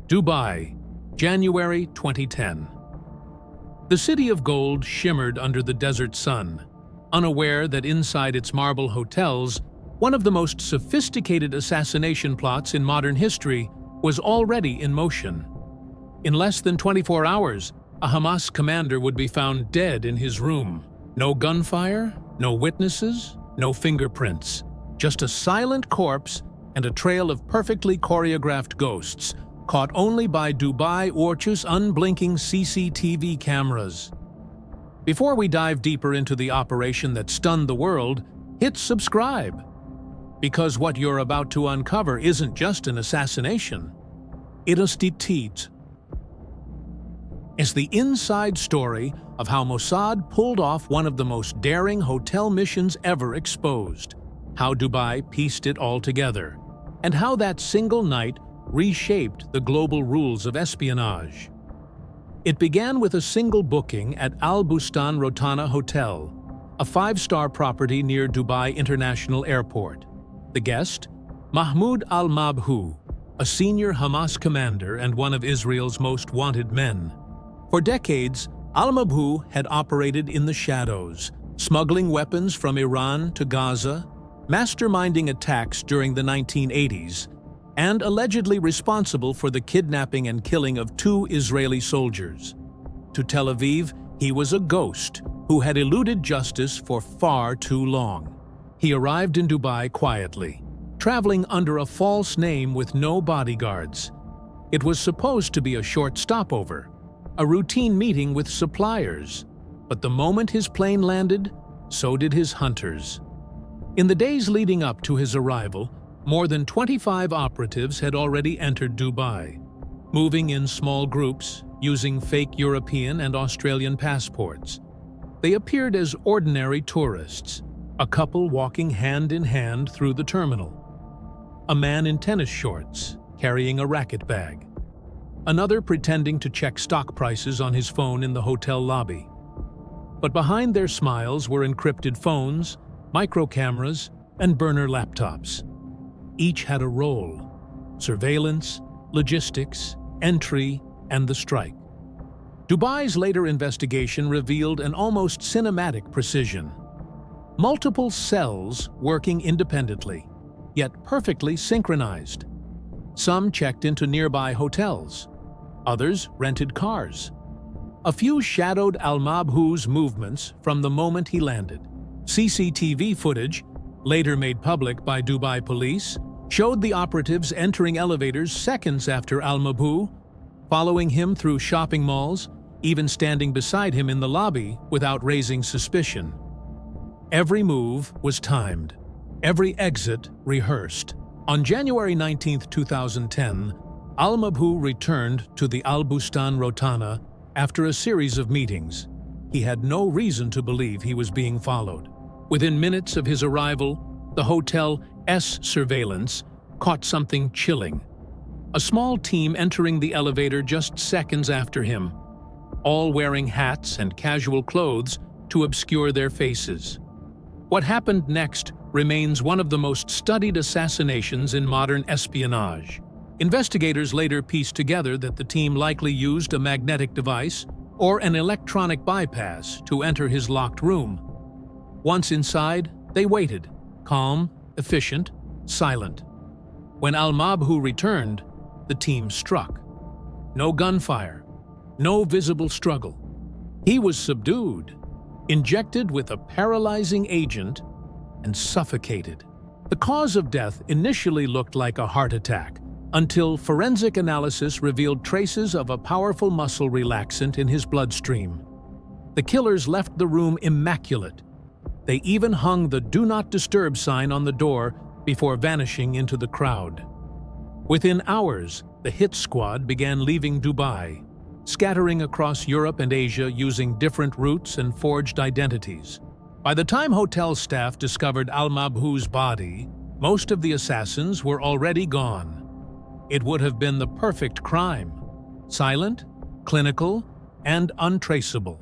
Dubai, January 2010. The city of gold shimmered under the desert sun, unaware that inside its marble hotels, one of the most sophisticated assassination plots in modern history was already in motion. In less than 24 hours, a Hamas commander would be found dead in his room. No gunfire, no witnesses, no fingerprints, just a silent corpse and a trail of perfectly choreographed ghosts, caught only by Dubai Orch's unblinking CCTV cameras. Before we dive deeper into the operation that stunned the world, hit subscribe. Because what you're about to uncover isn't just an assassination. It is the inside story of how Mossad pulled off one of the most daring hotel missions ever exposed, how Dubai pieced it all together, and how that single night reshaped the global rules of espionage. It began with a single booking at Al-Bustan Rotana Hotel, a five-star property near Dubai International Airport. The guest? Mahmoud al-Mabhouh, a senior Hamas commander and one of Israel's most wanted men. For decades, al-Mabhouh had operated in the shadows, smuggling weapons from Iran to Gaza, masterminding attacks during the 1980s, and allegedly responsible for the kidnapping and killing of 2 Israeli soldiers. To Tel Aviv, he was a ghost who had eluded justice for far too long. He arrived in Dubai quietly, traveling under a false name with no bodyguards. It was supposed to be a short stopover, a routine meeting with suppliers, but the moment his plane landed, so did his hunters. In the days leading up to his arrival, more than 25 operatives had already entered Dubai, moving in small groups, using fake European and Australian passports. They appeared as ordinary tourists, a couple walking hand in hand through the terminal, a man in tennis shorts carrying a racket bag, another pretending to check stock prices on his phone in the hotel lobby. But behind their smiles were encrypted phones, micro cameras, and burner laptops. Each had a role: surveillance, logistics, entry, and the strike. Dubai's later investigation revealed an almost cinematic precision. Multiple cells working independently, yet perfectly synchronized. Some checked into nearby hotels. Others rented cars. A few shadowed al-Mabhouh's movements from the moment he landed. CCTV footage, later made public by Dubai police, showed the operatives entering elevators seconds after al-Mabhouh, following him through shopping malls, even standing beside him in the lobby without raising suspicion. Every move was timed, every exit rehearsed. On January 19, 2010, al-Mabhouh returned to the Al-Bustan Rotana after a series of meetings. He had no reason to believe he was being followed. Within minutes of his arrival, the hotel's surveillance caught something chilling. A small team entering the elevator just seconds after him, all wearing hats and casual clothes to obscure their faces. What happened next remains one of the most studied assassinations in modern espionage. Investigators later pieced together that the team likely used a magnetic device or an electronic bypass to enter his locked room. Once inside, they waited, calm, efficient, silent. When al-Mabhouh returned, the team struck. No gunfire, no visible struggle. He was subdued, injected with a paralyzing agent, and suffocated. The cause of death initially looked like a heart attack, until forensic analysis revealed traces of a powerful muscle relaxant in his bloodstream. The killers left the room immaculate. They even hung the "Do Not Disturb" sign on the door before vanishing into the crowd. Within hours, the hit squad began leaving Dubai, scattering across Europe and Asia using different routes and forged identities. By the time hotel staff discovered al-Mabhouh's body, most of the assassins were already gone. It would have been the perfect crime: silent, clinical, and untraceable,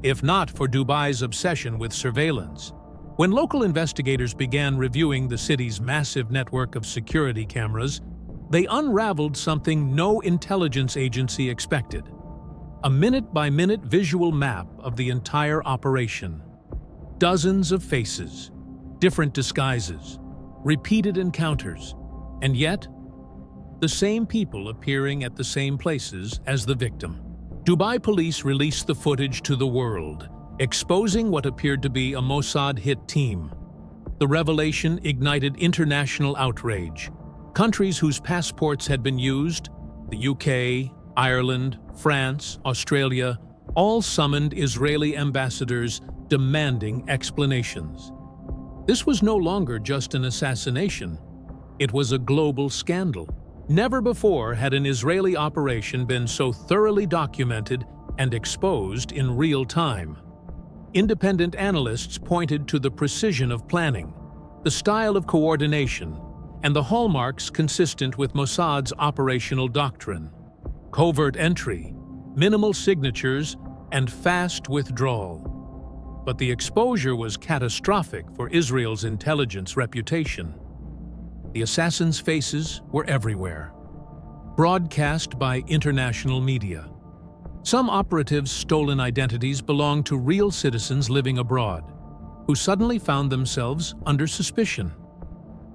if not for Dubai's obsession with surveillance. When local investigators began reviewing the city's massive network of security cameras, they unraveled something no intelligence agency expected: a minute-by-minute visual map of the entire operation. Dozens of faces, different disguises, repeated encounters, and yet, the same people appearing at the same places as the victim. Dubai police released the footage to the world, exposing what appeared to be a Mossad hit team. The revelation ignited international outrage. Countries whose passports had been used, the UK, Ireland, France, Australia, all summoned Israeli ambassadors demanding explanations. This was no longer just an assassination. It was a global scandal. Never before had an Israeli operation been so thoroughly documented and exposed in real time. Independent analysts pointed to the precision of planning, the style of coordination, and the hallmarks consistent with Mossad's operational doctrine: covert entry, minimal signatures, and fast withdrawal. But the exposure was catastrophic for Israel's intelligence reputation. The assassins' faces were everywhere, broadcast by international media. Some operatives' stolen identities belonged to real citizens living abroad, who suddenly found themselves under suspicion.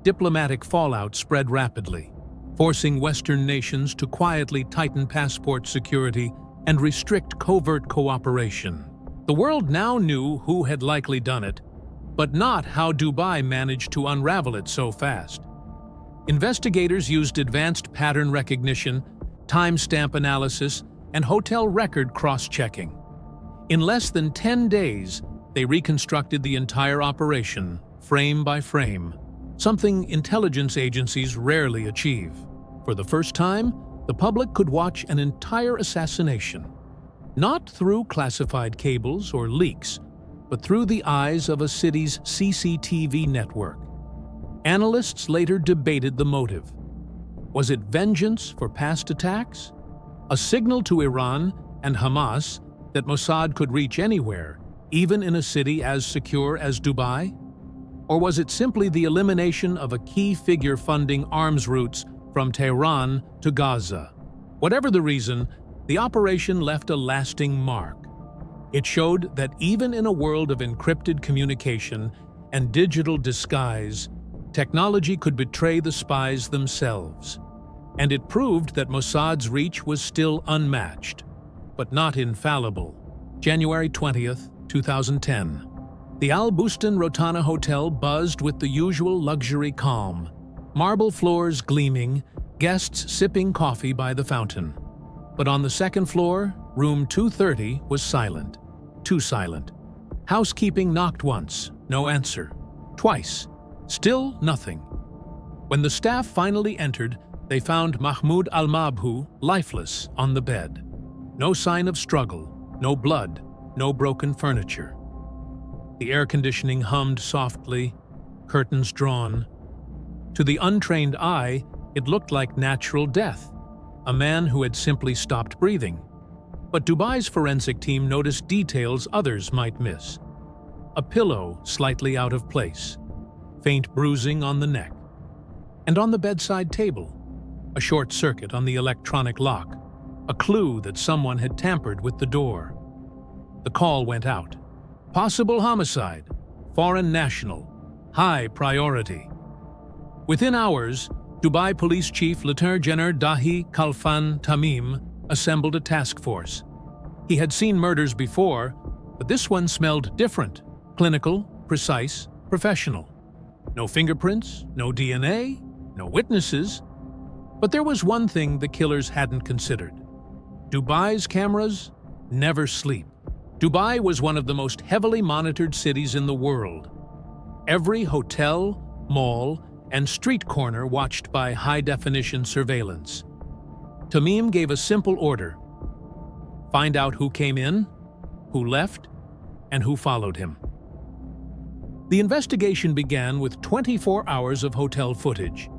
Diplomatic fallout spread rapidly, forcing Western nations to quietly tighten passport security and restrict covert cooperation. The world now knew who had likely done it, but not how Dubai managed to unravel it so fast. Investigators used advanced pattern recognition, timestamp analysis, and hotel record cross-checking. In less than 10 days, they reconstructed the entire operation, frame by frame, something intelligence agencies rarely achieve. For the first time, the public could watch an entire assassination, not through classified cables or leaks, but through the eyes of a city's CCTV network. Analysts later debated the motive. Was it vengeance for past attacks? A signal to Iran and Hamas that Mossad could reach anywhere, even in a city as secure as Dubai? Or was it simply the elimination of a key figure funding arms routes from Tehran to Gaza? Whatever the reason, the operation left a lasting mark. It showed that even in a world of encrypted communication and digital disguise, technology could betray the spies themselves. And it proved that Mossad's reach was still unmatched, but not infallible. January 20th, 2010. The Al-Bustan Rotana Hotel buzzed with the usual luxury calm. Marble floors gleaming, guests sipping coffee by the fountain. But on the second floor, room 230 was silent. Too silent. Housekeeping knocked once, no answer. Twice. Still nothing. When the staff finally entered, they found Mahmoud al-Mabhouh lifeless on the bed. No sign of struggle, no blood, no broken furniture. The air conditioning hummed softly, curtains drawn. To the untrained eye, it looked like natural death, a man who had simply stopped breathing. But Dubai's forensic team noticed details others might miss. A pillow slightly out of place, faint bruising on the neck, and on the bedside table, a short circuit on the electronic lock, a clue that someone had tampered with the door. The call went out. Possible homicide, foreign national, high priority. Within hours, Dubai Police Chief Lieutenant General Dahi Khalfan Tamim assembled a task force. He had seen murders before, but this one smelled different, clinical, precise, professional. No fingerprints, no DNA, no witnesses. But there was one thing the killers hadn't considered. Dubai's cameras never sleep. Dubai was one of the most heavily monitored cities in the world. Every hotel, mall, and street corner watched by high-definition surveillance. Tamim gave a simple order: find out who came in, who left, and who followed him. The investigation began with 24 hours of hotel footage,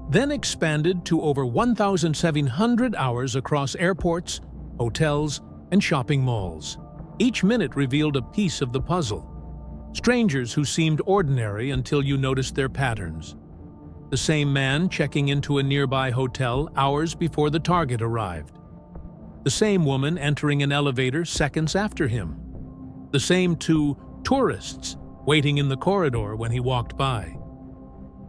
then expanded to over 1,700 hours across airports, hotels, and shopping malls. Each minute revealed a piece of the puzzle. Strangers who seemed ordinary until you noticed their patterns. the same man checking into a nearby hotel hours before the target arrived. The same woman entering an elevator seconds after him. The same two tourists waiting in the corridor when he walked by.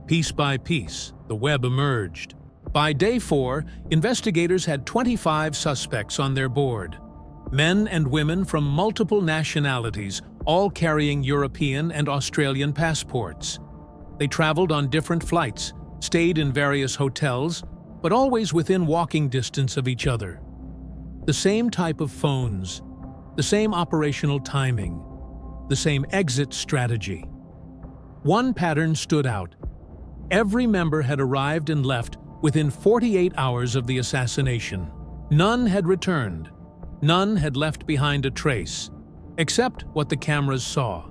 Piece by piece, the web emerged. By day 4, investigators had 25 suspects on their board. Men and women from multiple nationalities, all carrying European and Australian passports. They traveled on different flights, stayed in various hotels, but always within walking distance of each other. The same type of phones, the same operational timing, the same exit strategy. One pattern stood out. Every member had arrived and left within 48 hours of the assassination. None had returned. None had left behind a trace, except what the cameras saw.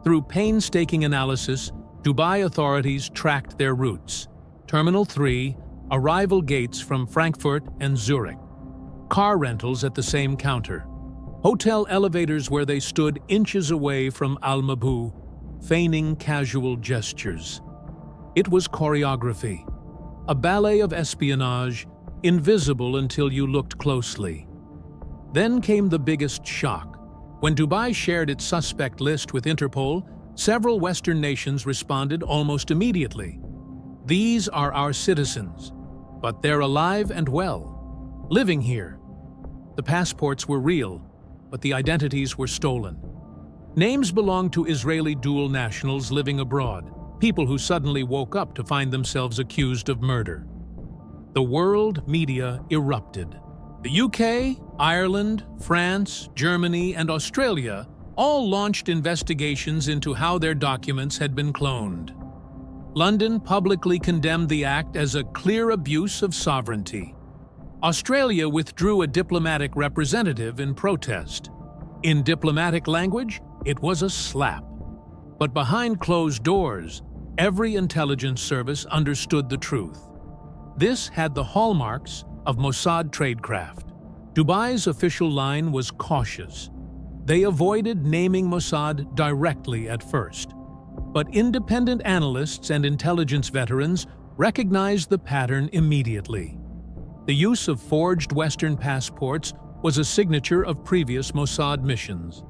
Through painstaking analysis, Dubai authorities tracked their routes. Terminal 3, arrival gates from Frankfurt and Zurich. Car rentals at the same counter. Hotel elevators where they stood inches away from al-Mabhouh, feigning casual gestures. It was choreography, a ballet of espionage, invisible until you looked closely. Then came the biggest shock. When Dubai shared its suspect list with Interpol, several Western nations responded almost immediately. These are our citizens, but they're alive and well, living here. The passports were real, but the identities were stolen. Names belonged to Israeli dual nationals living abroad, people who suddenly woke up to find themselves accused of murder. The world media erupted. The UK, Ireland, France, Germany, and Australia all launched investigations into how their documents had been cloned. London publicly condemned the act as a clear abuse of sovereignty. Australia withdrew a diplomatic representative in protest. In diplomatic language, it was a slap. But behind closed doors, every intelligence service understood the truth. This had the hallmarks of Mossad tradecraft. Dubai's official line was cautious. They avoided naming Mossad directly at first. But independent analysts and intelligence veterans recognized the pattern immediately. The use of forged Western passports was a signature of previous Mossad missions.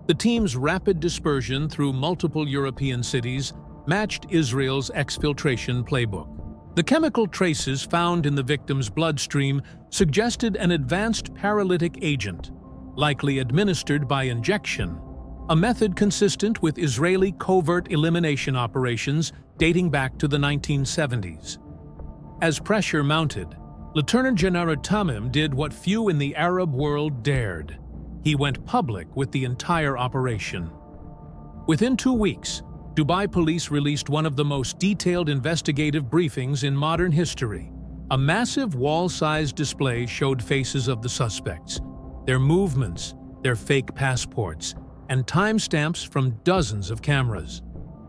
The team's rapid dispersion through multiple European cities matched Israel's exfiltration playbook. The chemical traces found in the victim's bloodstream suggested an advanced paralytic agent, likely administered by injection, a method consistent with Israeli covert elimination operations dating back to the 1970s. As pressure mounted, Lieutenant General Tamim did what few in the Arab world dared. He went public with the entire operation. Within 2 weeks, Dubai police released one of the most detailed investigative briefings in modern history. A massive wall-sized display showed faces of the suspects, their movements, their fake passports, and timestamps from dozens of cameras.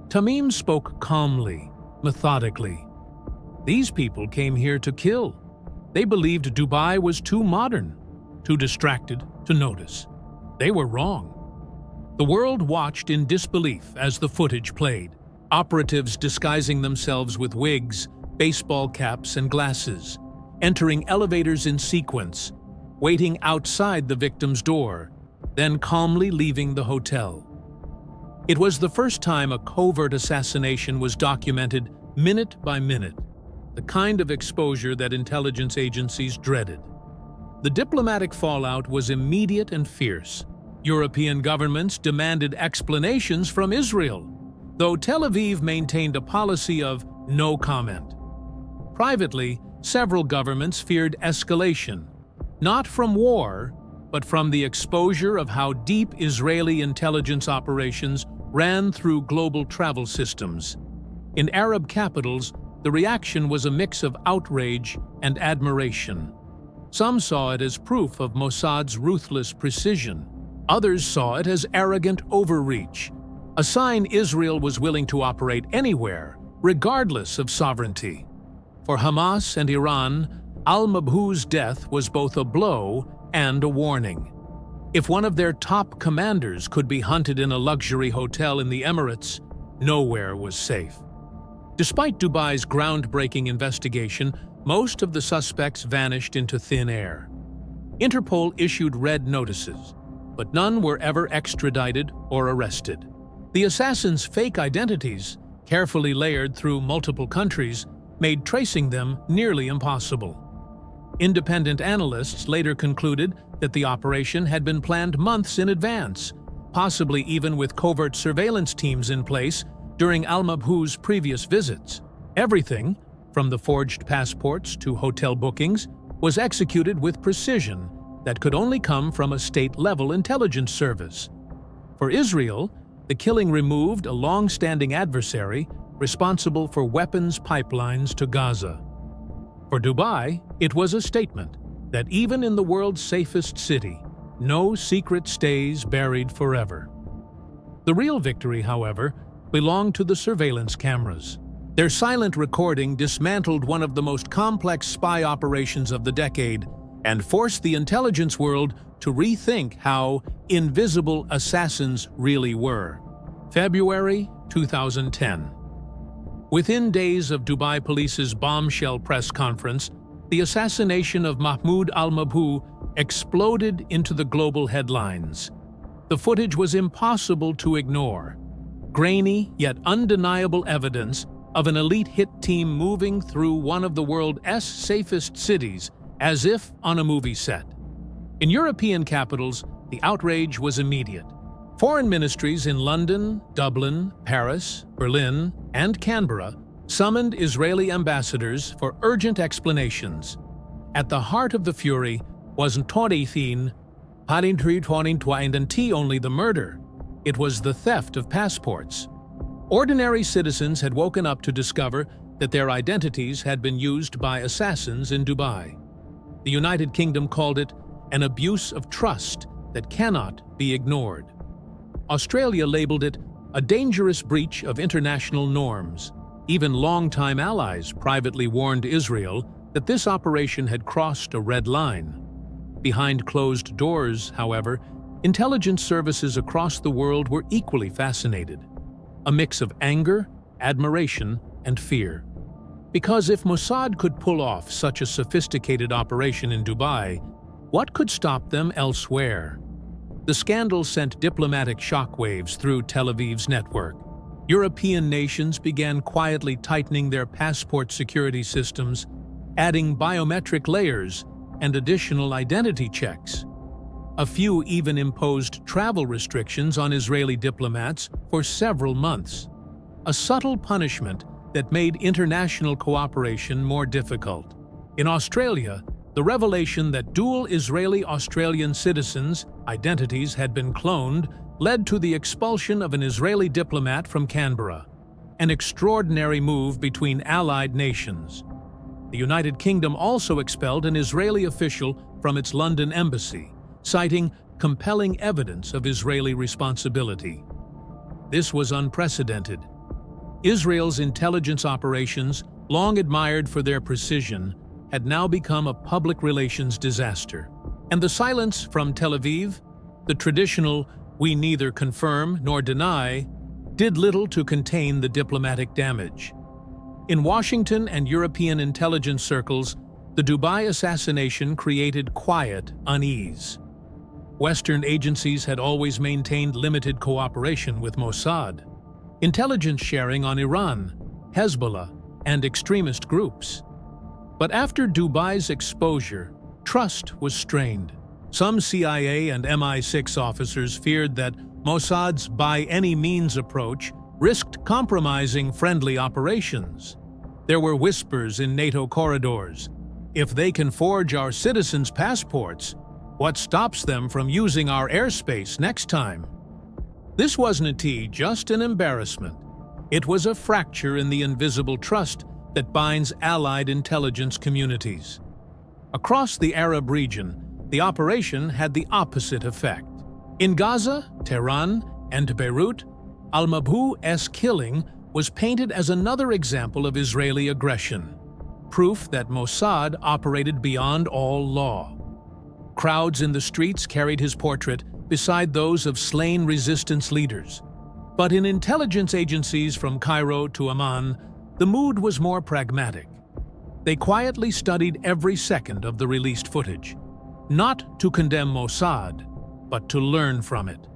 Tamim spoke calmly, methodically. These people came here to kill. They believed Dubai was too modern, too distracted to notice. They were wrong. The world watched in disbelief as the footage played. Operatives disguising themselves with wigs, baseball caps, and glasses, entering elevators in sequence, waiting outside the victim's door, then calmly leaving the hotel. It was the first time a covert assassination was documented minute by minute, the kind of exposure that intelligence agencies dreaded. The diplomatic fallout was immediate and fierce. European governments demanded explanations from Israel, though Tel Aviv maintained a policy of no comment. Privately, several governments feared escalation, not from war, but from the exposure of how deep Israeli intelligence operations ran through global travel systems. In Arab capitals, the reaction was a mix of outrage and admiration. Some saw it as proof of Mossad's ruthless precision. Others saw it as arrogant overreach, a sign Israel was willing to operate anywhere, regardless of sovereignty. For Hamas and Iran, al-Mabhouh's death was both a blow and a warning. If one of their top commanders could be hunted in a luxury hotel in the Emirates, nowhere was safe. Despite Dubai's groundbreaking investigation, most of the suspects vanished into thin air. Interpol issued red notices, but none were ever extradited or arrested. The assassins' fake identities, carefully layered through multiple countries, made tracing them nearly impossible. Independent analysts later concluded that the operation had been planned months in advance, possibly even with covert surveillance teams in place during al-Mabhouh's previous visits. Everything, from the forged passports to hotel bookings, was executed with precision that could only come from a state-level intelligence service. For Israel, the killing removed a long-standing adversary responsible for weapons pipelines to Gaza. For Dubai, it was a statement that even in the world's safest city, no secret stays buried forever. The real victory, however, belonged to the surveillance cameras. Their silent recording dismantled one of the most complex spy operations of the decade and forced the intelligence world to rethink how invisible assassins really were. February 2010. Within days of Dubai Police's bombshell press conference, the assassination of Mahmoud al-Mabhouh exploded into the global headlines. The footage was impossible to ignore. Grainy yet undeniable evidence of an elite hit team moving through one of the world's safest cities, as if on a movie set. In European capitals, the outrage was immediate. Foreign ministries in London, Dublin, Paris, Berlin, and Canberra summoned Israeli ambassadors for urgent explanations. At the heart of the fury wasn't only the murder, it was the theft of passports. Ordinary citizens had woken up to discover that their identities had been used by assassins in Dubai. The United Kingdom called it an abuse of trust that cannot be ignored. Australia labeled it a dangerous breach of international norms. Even longtime allies privately warned Israel that this operation had crossed a red line. Behind closed doors, however, intelligence services across the world were equally fascinated. A mix of anger, admiration, and fear. Because if Mossad could pull off such a sophisticated operation in Dubai, what could stop them elsewhere? The scandal sent diplomatic shockwaves through Tel Aviv's network. European nations began quietly tightening their passport security systems, adding biometric layers and additional identity checks. A few even imposed travel restrictions on Israeli diplomats for several months, a subtle punishment that made international cooperation more difficult. In Australia, the revelation that dual Israeli-Australian citizens' identities had been cloned led to the expulsion of an Israeli diplomat from Canberra, an extraordinary move between allied nations. The United Kingdom also expelled an Israeli official from its London embassy, citing compelling evidence of Israeli responsibility. This was unprecedented. Israel's intelligence operations, long admired for their precision, had now become a public relations disaster. And the silence from Tel Aviv, the traditional "we neither confirm nor deny," did little to contain the diplomatic damage. In Washington and European intelligence circles, the Dubai assassination created quiet unease. Western agencies had always maintained limited cooperation with Mossad. Intelligence sharing on Iran, Hezbollah, and extremist groups. But after Dubai's exposure, trust was strained. Some CIA and MI6 officers feared that Mossad's by-any-means approach risked compromising friendly operations. There were whispers in NATO corridors. If they can forge our citizens' passports, what stops them from using our airspace next time? This wasn't just an embarrassment. It was a fracture in the invisible trust that binds allied intelligence communities. Across the Arab region, the operation had the opposite effect. In Gaza, Tehran, and Beirut, al-Mabhouh's killing was painted as another example of Israeli aggression, proof that Mossad operated beyond all law. Crowds in the streets carried his portrait beside those of slain resistance leaders. But in intelligence agencies from Cairo to Amman, the mood was more pragmatic. They quietly studied every second of the released footage, not to condemn Mossad, but to learn from it.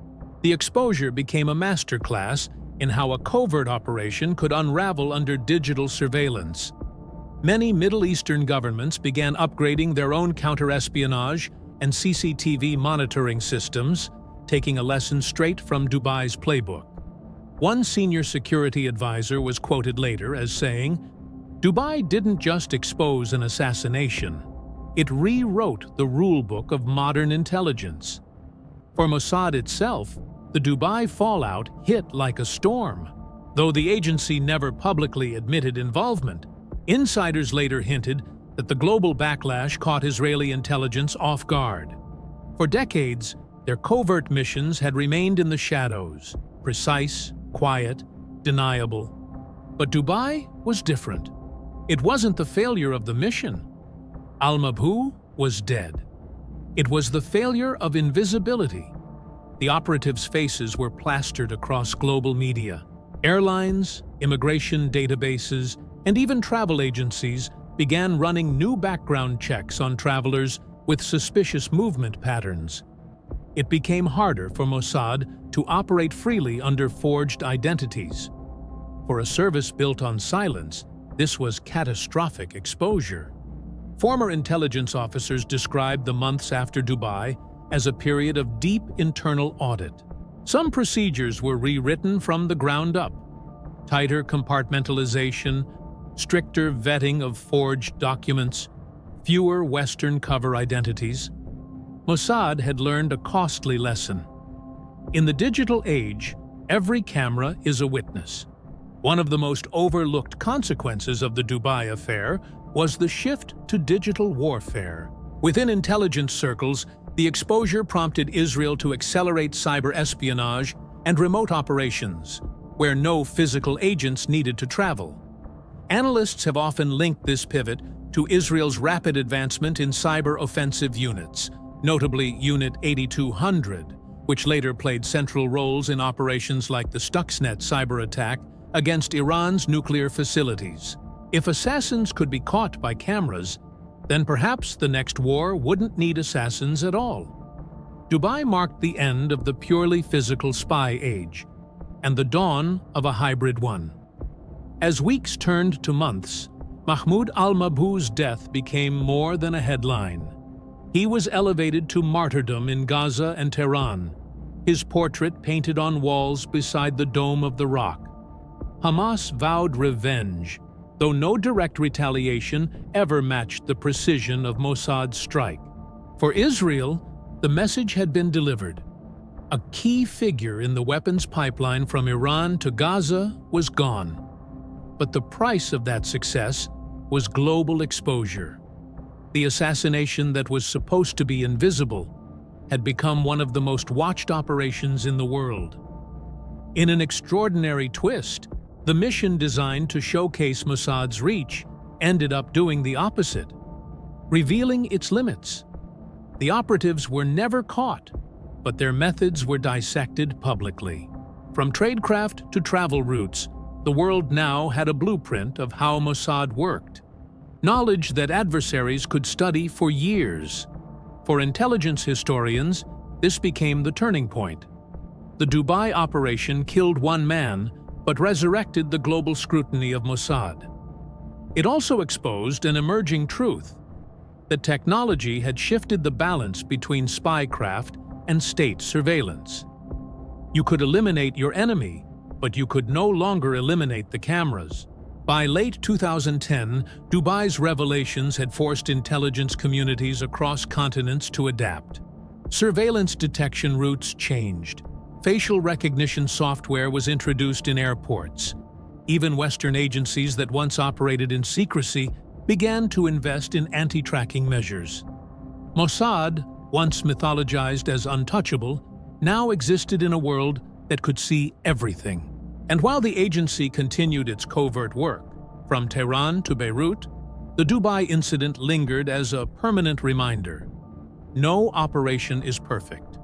The exposure became a masterclass in how a covert operation could unravel under digital surveillance. Many Middle Eastern governments began upgrading their own counter-espionage and CCTV monitoring systems, taking a lesson straight from Dubai's playbook. One senior security advisor was quoted later as saying, "Dubai didn't just expose an assassination, it rewrote the rulebook of modern intelligence." For Mossad itself, the Dubai fallout hit like a storm. Though the agency never publicly admitted involvement, insiders later hinted that the global backlash caught Israeli intelligence off guard. For decades, their covert missions had remained in the shadows, precise, quiet, deniable. But Dubai was different. It wasn't the failure of the mission. Al-Mabhouh was dead. It was the failure of invisibility. The operatives' faces were plastered across global media. Airlines, immigration databases, and even travel agencies began running new background checks on travelers with suspicious movement patterns. It became harder for Mossad to operate freely under forged identities. For a service built on silence, this was catastrophic exposure. Former intelligence officers described the months after Dubai as a period of deep internal audit. Some procedures were rewritten from the ground up. Tighter compartmentalization, stricter vetting of forged documents, fewer Western cover identities. Mossad had learned a costly lesson. In the digital age, every camera is a witness. One of the most overlooked consequences of the Dubai affair was the shift to digital warfare. Within intelligence circles, the exposure prompted Israel to accelerate cyber espionage and remote operations, where no physical agents needed to travel. Analysts have often linked this pivot to Israel's rapid advancement in cyber offensive units, notably Unit 8200, which later played central roles in operations like the Stuxnet cyber attack against Iran's nuclear facilities. If assassins could be caught by cameras, then perhaps the next war wouldn't need assassins at all. Dubai marked the end of the purely physical spy age, and the dawn of a hybrid one. As weeks turned to months, Mahmoud al-Mabhouh's death became more than a headline. He was elevated to martyrdom in Gaza and Tehran, his portrait painted on walls beside the Dome of the Rock. Hamas vowed revenge, though no direct retaliation ever matched the precision of Mossad's strike. For Israel, the message had been delivered. A key figure in the weapons pipeline from Iran to Gaza was gone. But the price of that success was global exposure. The assassination that was supposed to be invisible had become one of the most watched operations in the world. In an extraordinary twist, the mission designed to showcase Mossad's reach ended up doing the opposite, revealing its limits. The operatives were never caught, but their methods were dissected publicly. From tradecraft to travel routes, the world now had a blueprint of how Mossad worked. Knowledge that adversaries could study for years. For intelligence historians, this became the turning point. The Dubai operation killed one man, but resurrected the global scrutiny of Mossad. It also exposed an emerging truth, that technology had shifted the balance between spycraft and state surveillance. You could eliminate your enemy, but you could no longer eliminate the cameras. By late 2010, Dubai's revelations had forced intelligence communities across continents to adapt. Surveillance detection routes changed. Facial recognition software was introduced in airports. Even Western agencies that once operated in secrecy began to invest in anti-tracking measures. Mossad, once mythologized as untouchable, now existed in a world that could see everything. And while the agency continued its covert work, from Tehran to Beirut, the Dubai incident lingered as a permanent reminder. No operation is perfect.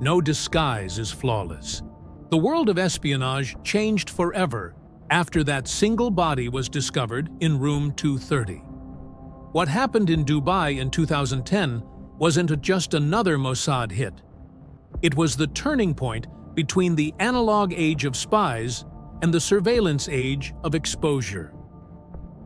No disguise is flawless. The world of espionage changed forever after that single body was discovered in room 230. What happened in Dubai in 2010 wasn't just another Mossad hit. It was the turning point between the analog age of spies and the surveillance age of exposure.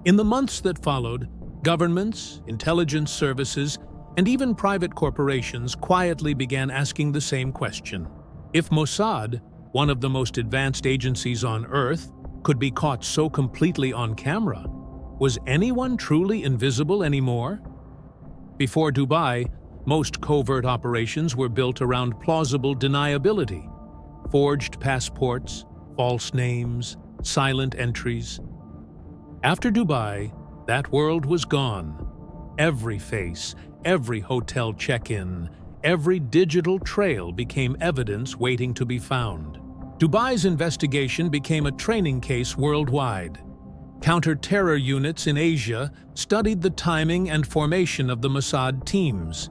In the months that followed, governments, intelligence services, and even private corporations quietly began asking the same question. If Mossad, one of the most advanced agencies on Earth, could be caught so completely on camera, was anyone truly invisible anymore? Before Dubai, most covert operations were built around plausible deniability: forged passports, false names, silent entries. After Dubai, that world was gone. Every face, every hotel check-in, every digital trail became evidence waiting to be found. Dubai's investigation became a training case worldwide. Counter-terror units in Asia studied the timing and formation of the Mossad teams.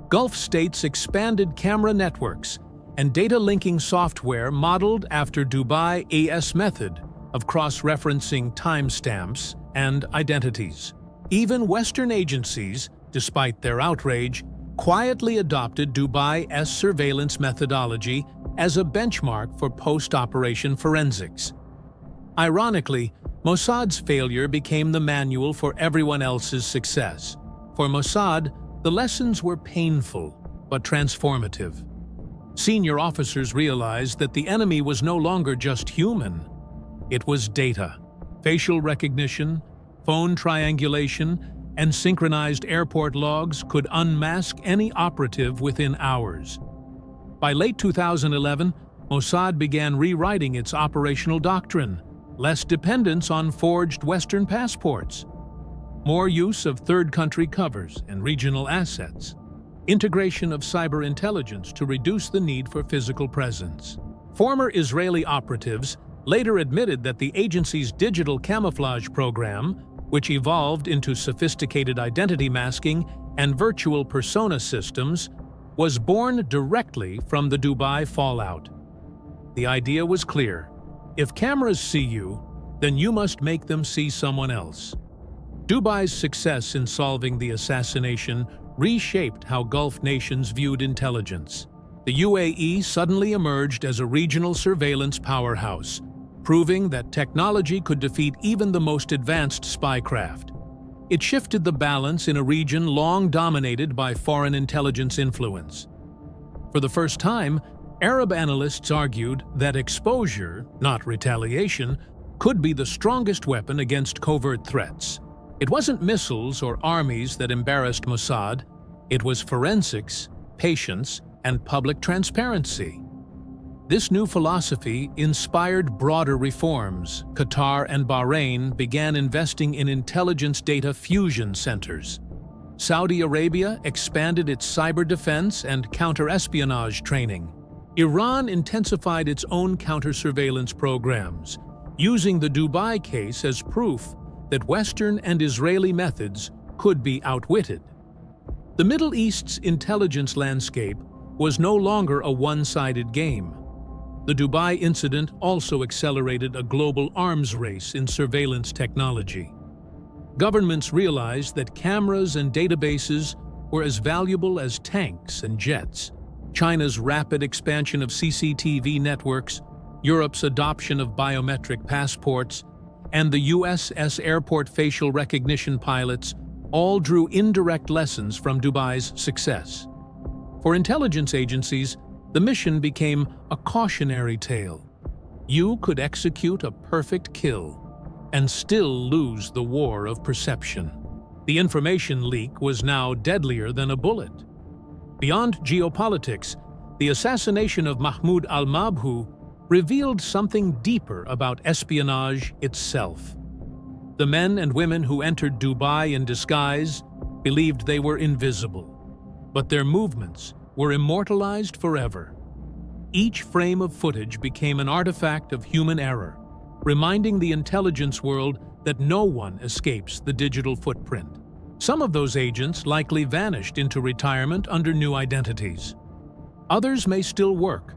Gulf states expanded camera networks and data-linking software modeled after Dubai AS method of cross-referencing timestamps and identities. Even Western agencies, despite their outrage, quietly adopted Dubai's surveillance methodology as a benchmark for post-operation forensics. Ironically, Mossad's failure became the manual for everyone else's success. For Mossad, the lessons were painful but transformative. Senior officers realized that the enemy was no longer just human. It was data, facial recognition, phone triangulation, and synchronized airport logs could unmask any operative within hours. By late 2011, Mossad began rewriting its operational doctrine: less dependence on forged Western passports, more use of third-country covers and regional assets, integration of cyber intelligence to reduce the need for physical presence. Former Israeli operatives later admitted that the agency's digital camouflage program, which evolved into sophisticated identity masking and virtual persona systems, was born directly from the Dubai fallout. The idea was clear: if cameras see you, then you must make them see someone else. Dubai's success in solving the assassination reshaped how Gulf nations viewed intelligence. The UAE suddenly emerged as a regional surveillance powerhouse, proving that technology could defeat even the most advanced spycraft. It shifted the balance in a region long dominated by foreign intelligence influence. For the first time, Arab analysts argued that exposure, not retaliation, could be the strongest weapon against covert threats. It wasn't missiles or armies that embarrassed Mossad. It was forensics, patience, and public transparency. This new philosophy inspired broader reforms. Qatar and Bahrain began investing in intelligence data fusion centers. Saudi Arabia expanded its cyber defense and counter-espionage training. Iran intensified its own counter-surveillance programs, using the Dubai case as proof that Western and Israeli methods could be outwitted. The Middle East's intelligence landscape was no longer a one-sided game. The Dubai incident also accelerated a global arms race in surveillance technology. Governments realized that cameras and databases were as valuable as tanks and jets. China's rapid expansion of CCTV networks, Europe's adoption of biometric passports, and the US's airport facial recognition pilots all drew indirect lessons from Dubai's success. For intelligence agencies, the mission became a cautionary tale. You could execute a perfect kill and still lose the war of perception. The information leak was now deadlier than a bullet. Beyond geopolitics, the assassination of Mahmoud al-Mabhouh revealed something deeper about espionage itself. The men and women who entered Dubai in disguise believed they were invisible, but their movements were immortalized forever. Each frame of footage became an artifact of human error, reminding the intelligence world that no one escapes the digital footprint. Some of those agents likely vanished into retirement under new identities. Others may still work,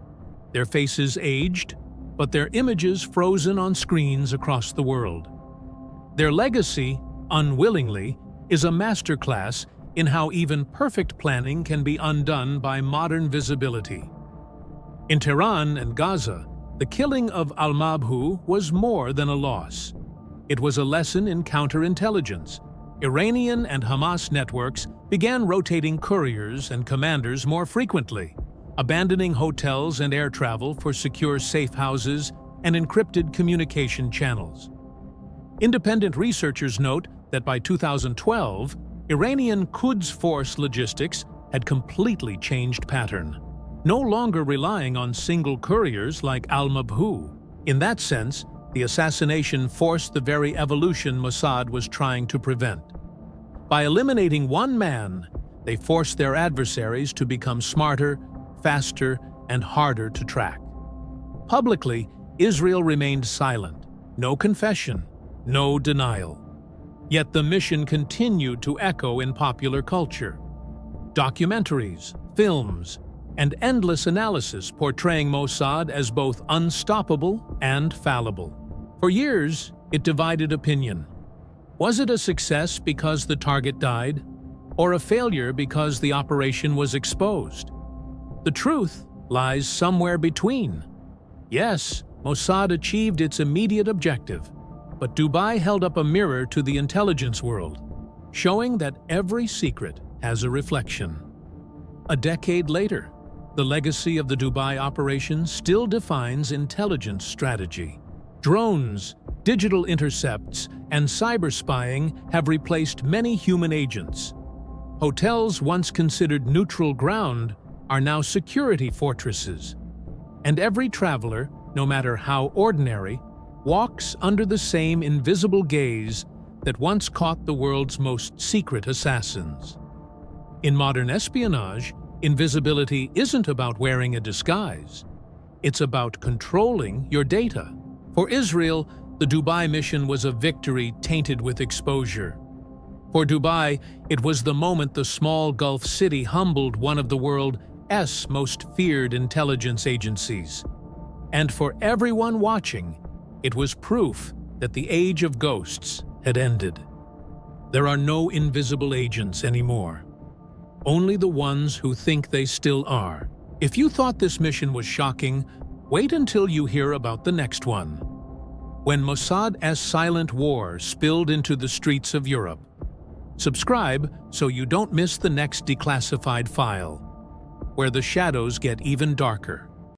their faces aged, but their images frozen on screens across the world. Their legacy, unwillingly, is a masterclass in how even perfect planning can be undone by modern visibility. In Tehran and Gaza, the killing of al-Mabhouh was more than a loss. It was a lesson in counterintelligence. Iranian and Hamas networks began rotating couriers and commanders more frequently, abandoning hotels and air travel for secure safe houses and encrypted communication channels. Independent researchers note that by 2012, Iranian Quds Force logistics had completely changed pattern, no longer relying on single couriers like al-Mabhouh. In that sense, the assassination forced the very evolution Mossad was trying to prevent. By eliminating one man, they forced their adversaries to become smarter, faster, and harder to track. Publicly, Israel remained silent, no confession, no denial. Yet the mission continued to echo in popular culture. Documentaries, films, and endless analysis portraying Mossad as both unstoppable and fallible. For years, it divided opinion. Was it a success because the target died, or a failure because the operation was exposed? The truth lies somewhere between. Yes, Mossad achieved its immediate objective, but Dubai held up a mirror to the intelligence world, showing that every secret has a reflection. A decade later, the legacy of the Dubai operation still defines intelligence strategy. Drones, digital intercepts, and cyber spying have replaced many human agents. Hotels once considered neutral ground are now security fortresses. And every traveler, no matter how ordinary, walks under the same invisible gaze that once caught the world's most secret assassins. In modern espionage, invisibility isn't about wearing a disguise. It's about controlling your data. For Israel, the Dubai mission was a victory tainted with exposure. For Dubai, it was the moment the small Gulf city humbled one of the world's most feared intelligence agencies. And for everyone watching, it was proof that the age of ghosts had ended. There are no invisible agents anymore. Only the ones who think they still are. If you thought this mission was shocking, wait until you hear about the next one. When Mossad's silent war spilled into the streets of Europe. Subscribe so you don't miss the next declassified file, where the shadows get even darker.